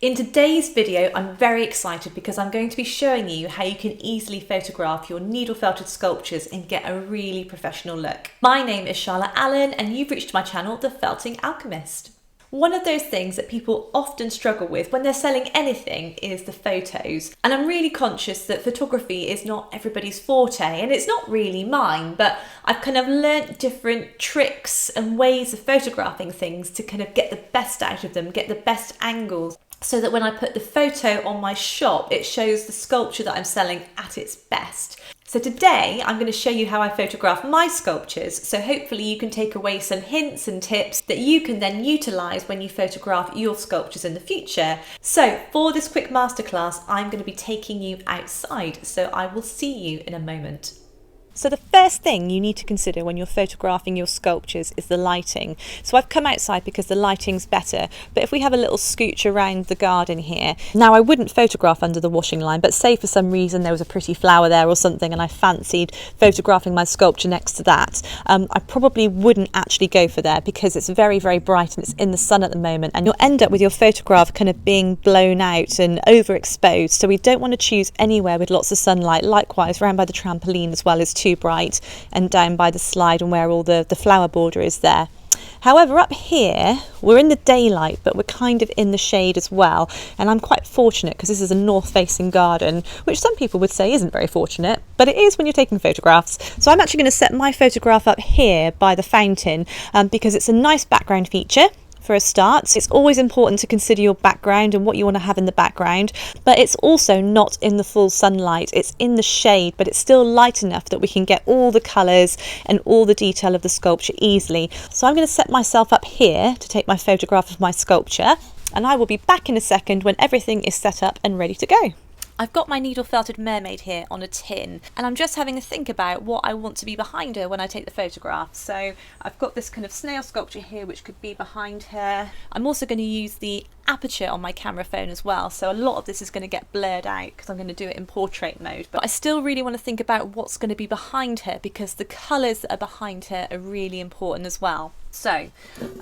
In today's video, I'm very excited because I'm going to be showing you how you can easily photograph your needle felted sculptures and get a really professional look. My name is Charlotte Allen and you've reached my channel, The Felting Alchemist. One of those things that people often struggle with when they're selling anything is the photos. And I'm really conscious that photography is not everybody's forte and it's not really mine, but I've kind of learnt different tricks and ways of photographing things to kind of get the best out of them, get the best angles, so that when I put the photo on my shop, it shows the sculpture that I'm selling at its best. So today I'm going to show you how I photograph my sculptures, so hopefully you can take away some hints and tips that you can then utilise when you photograph your sculptures in the future. So for this quick masterclass, I'm going to be taking you outside, so I will see you in a moment. So the first thing you need to consider when you're photographing your sculptures is the lighting. So I've come outside because the lighting's better, but if we have a little scooch around the garden here, now I wouldn't photograph under the washing line, but say for some reason there was a pretty flower there or something and I fancied photographing my sculpture next to that, I probably wouldn't actually go for there because it's very, very bright and it's in the sun at the moment, and you'll end up with your photograph kind of being blown out and overexposed. So we don't want to choose anywhere with lots of sunlight. Likewise, around by the trampoline as well is too bright, and down by the slide and where all the flower border is there. However, up here we're in the daylight but we're kind of in the shade as well, and I'm quite fortunate because this is a north facing garden, which some people would say isn't very fortunate, but it is when you're taking photographs. So I'm actually going to set my photograph up here by the fountain because it's a nice background feature. For a start, it's always important to consider your background and what you want to have in the background, but it's also not in the full sunlight, it's in the shade, but it's still light enough that we can get all the colours and all the detail of the sculpture easily. So I'm going to set myself up here to take my photograph of my sculpture, and I will be back in a second when everything is set up and ready to go. I've got my needle felted mermaid here on a tin, and I'm just having a think about what I want to be behind her when I take the photograph. So I've got this kind of snail sculpture here which could be behind her. I'm also going to use the aperture on my camera phone as well, so a lot of this is going to get blurred out because I'm going to do it in portrait mode, but I still really want to think about what's going to be behind her because the colours that are behind her are really important as well. So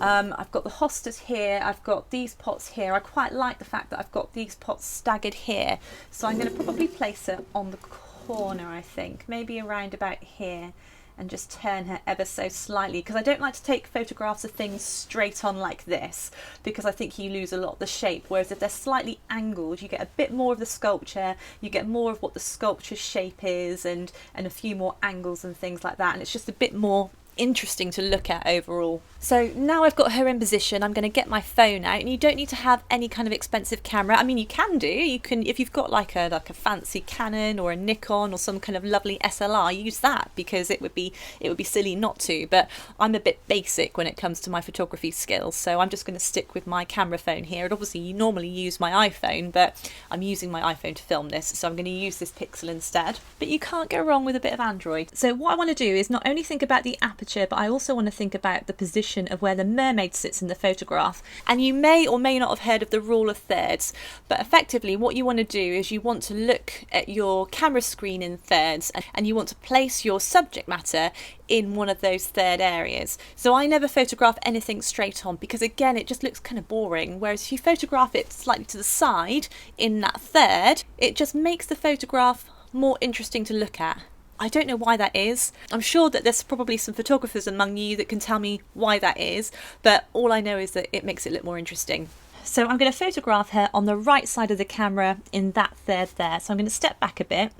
I've got the hostas here, I've got these pots here. I quite like the fact that I've got these pots staggered here, so I'm going to probably place her on the corner, I think, maybe around about here, and just turn her ever so slightly, because I don't like to take photographs of things straight on like this because I think you lose a lot of the shape, whereas if they're slightly angled you get a bit more of the sculpture, you get more of what the sculpture's shape is, and a few more angles and things like that, and it's just a bit more interesting to look at overall. So now I've got her in position, I'm going to get my phone out, and you don't need to have any kind of expensive camera. I mean, you can do, you can, if you've got like a fancy Canon or a Nikon or some kind of lovely SLR, use that, because it would be silly not to. But I'm a bit basic when it comes to my photography skills, so I'm just going to stick with my camera phone here. And obviously you normally use my iPhone, but I'm using my iPhone to film this, so I'm going to use this Pixel instead. But you can't go wrong with a bit of Android. So what I want to do is not only think about the aperture, but I also want to think about the position of where the mermaid sits in the photograph. And you may or may not have heard of the rule of thirds, but effectively what you want to do is you want to look at your camera screen in thirds, and you want to place your subject matter in one of those third areas. So I never photograph anything straight on because again it just looks kind of boring, whereas if you photograph it slightly to the side in that third, it just makes the photograph more interesting to look at. I don't know why that is. I'm sure that there's probably some photographers among you that can tell me why that is, but all I know is that it makes it look more interesting. So I'm going to photograph her on the right side of the camera in that third there. So I'm going to step back a bit.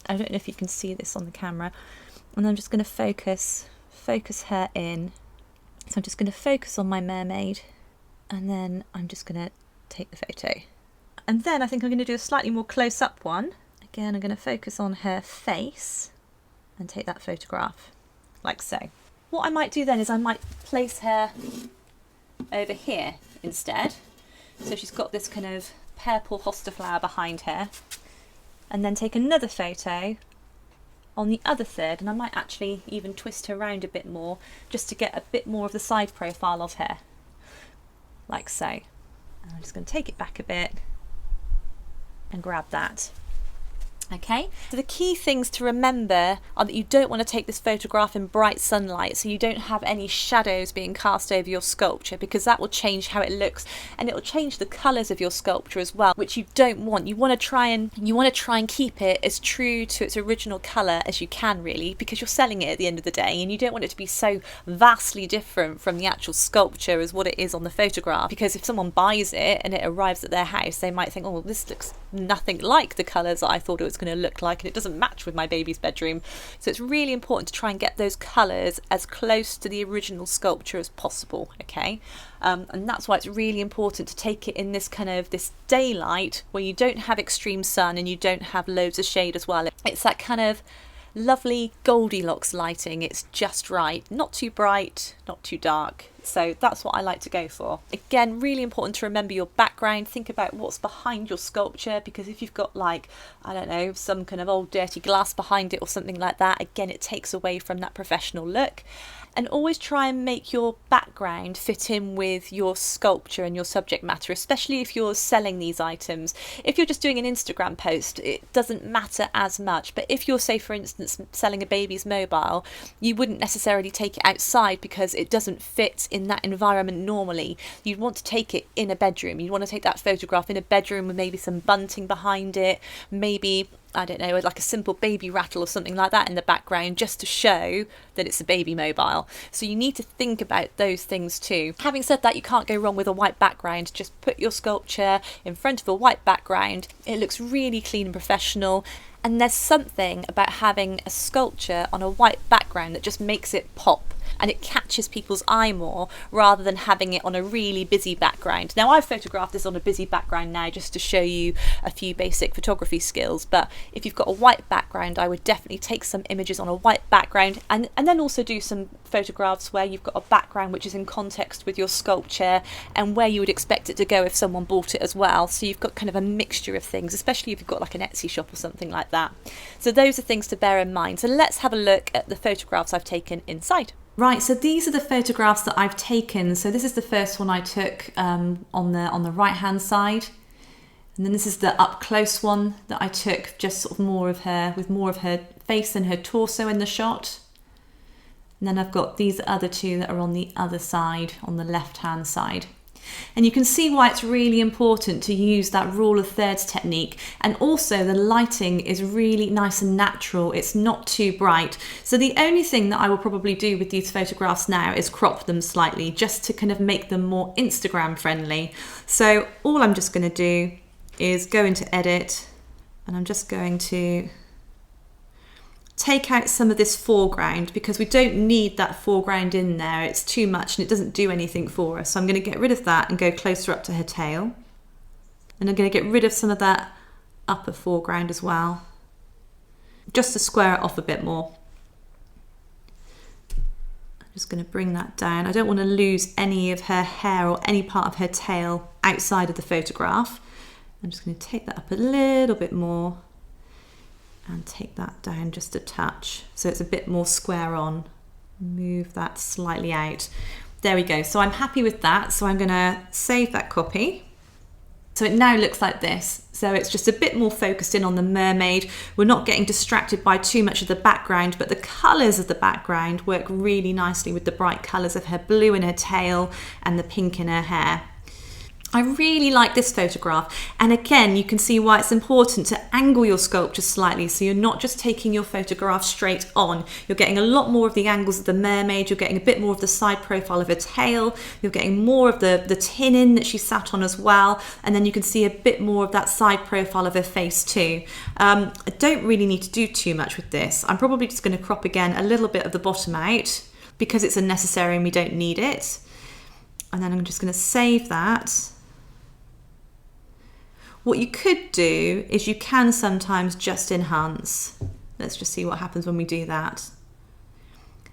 I don't know if you can see this on the camera. And I'm just going to focus her in. So I'm just going to focus on my mermaid, and then I'm just going to take the photo. And then I think I'm going to do a slightly more close-up one. Again, I'm going to focus on her face and take that photograph, like so. What I might do then is I might place her over here instead. So she's got this kind of purple hosta flower behind her, and then take another photo on the other third, and I might actually even twist her around a bit more just to get a bit more of the side profile of her, like so. And I'm just going to take it back a bit and grab that. Okay, so the key things to remember are that you don't want to take this photograph in bright sunlight, so you don't have any shadows being cast over your sculpture, because that will change how it looks, and it will change the colours of your sculpture as well, which you don't want. You want to try and keep it as true to its original colour as you can, really, because you're selling it at the end of the day, and you don't want it to be so vastly different from the actual sculpture as what it is on the photograph, because if someone buys it and it arrives at their house, they might think, oh, well, this looks nothing like the colours that I thought it was going to look like, and it doesn't match with my baby's bedroom. So it's really important to try and get those colours as close to the original sculpture as possible. Okay, and that's why it's really important to take it in this this daylight where you don't have extreme sun and you don't have loads of shade as well. It's that kind of lovely Goldilocks lighting. It's just right, not too bright, not too dark. So that's what I like to go for. Again, really important to remember your background. Think about what's behind your sculpture, because if you've got, like, I don't know, some kind of old dirty glass behind it or something like that, again, it takes away from that professional look. And always try and make your background fit in with your sculpture and your subject matter, especially if you're selling these items. If you're just doing an Instagram post, it doesn't matter as much. But if you're, say, for instance, selling a baby's mobile, you wouldn't necessarily take it outside because it doesn't fit in that environment normally. You'd want to take it in a bedroom. You'd want to take that photograph in a bedroom with maybe some bunting behind it, maybe, I don't know, like a simple baby rattle or something like that in the background, just to show that it's a baby mobile. So you need to think about those things too. Having said that, you can't go wrong with a white background. Just put your sculpture in front of a white background. It looks really clean and professional. And there's something about having a sculpture on a white background that just makes it pop, and it catches people's eye more rather than having it on a really busy background. Now, I've photographed this on a busy background now just to show you a few basic photography skills, but if you've got a white background, I would definitely take some images on a white background, and then also do some photographs where you've got a background which is in context with your sculpture and where you would expect it to go if someone bought it as well. So you've got kind of a mixture of things, especially if you've got like an Etsy shop or something like that. So those are things to bear in mind. So let's have a look at the photographs I've taken inside. Right, so these are the photographs that I've taken. So this is the first one I took on the right hand side, and then this is the up close one that I took, just sort of with more of her face and her torso in the shot. And then I've got these other two that are on the other side, on the left hand side. And you can see why it's really important to use that rule of thirds technique. And also the lighting is really nice and natural. It's not too bright. So the only thing that I will probably do with these photographs now is crop them slightly, just to kind of make them more Instagram friendly. So all I'm just going to do is go into edit, and I'm just going to take out some of this foreground, because we don't need that foreground in there. It's too much and it doesn't do anything for us. So I'm going to get rid of that and go closer up to her tail. And I'm going to get rid of some of that upper foreground as well, just to square it off a bit more. I'm just going to bring that down. I don't want to lose any of her hair or any part of her tail outside of the photograph. I'm just going to take that up a little bit more and take that down just a touch so it's a bit more square on. Move that slightly out. There we go. So I'm happy with that. So I'm going to save that copy. So it now looks like this. So it's just a bit more focused in on the mermaid. We're not getting distracted by too much of the background, but the colours of the background work really nicely with the bright colours of her blue in her tail and the pink in her hair. I really like this photograph, and again you can see why it's important to angle your sculpture slightly, so you're not just taking your photograph straight on. You're getting a lot more of the angles of the mermaid, you're getting a bit more of the side profile of her tail, you're getting more of the tin in that she sat on as well, and then you can see a bit more of that side profile of her face too. I don't really need to do too much with this. I'm probably just going to crop again a little bit of the bottom out because it's unnecessary and we don't need it. And then I'm just going to save that. What you could do is you can sometimes just enhance. Let's just see what happens when we do that.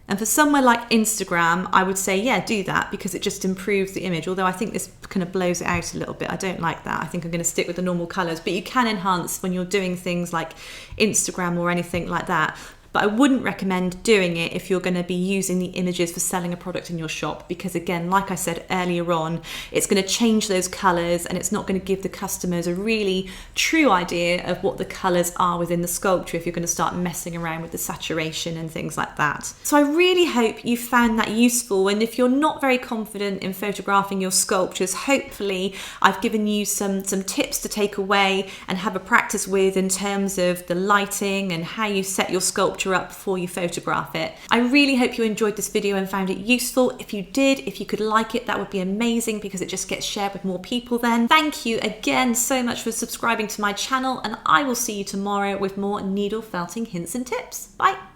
And for somewhere like Instagram, I would say, yeah, do that, because it just improves the image. Although I think this kind of blows it out a little bit. I don't like that. I think I'm going to stick with the normal colours. But you can enhance when you're doing things like Instagram or anything like that. but I wouldn't recommend doing it if you're going to be using the images for selling a product in your shop, because again, like I said earlier on, it's going to change those colours and it's not going to give the customers a really true idea of what the colours are within the sculpture if you're going to start messing around with the saturation and things like that. So I really hope you found that useful, and if you're not very confident in photographing your sculptures, hopefully I've given you some tips to take away and have a practice with in terms of the lighting and how you set your sculpture up before you photograph it. I really hope you enjoyed this video and found it useful. If you did, if you could like it, that would be amazing because it just gets shared with more people then. Thank you again so much for subscribing to my channel, and I will see you tomorrow with more needle felting hints and tips. Bye!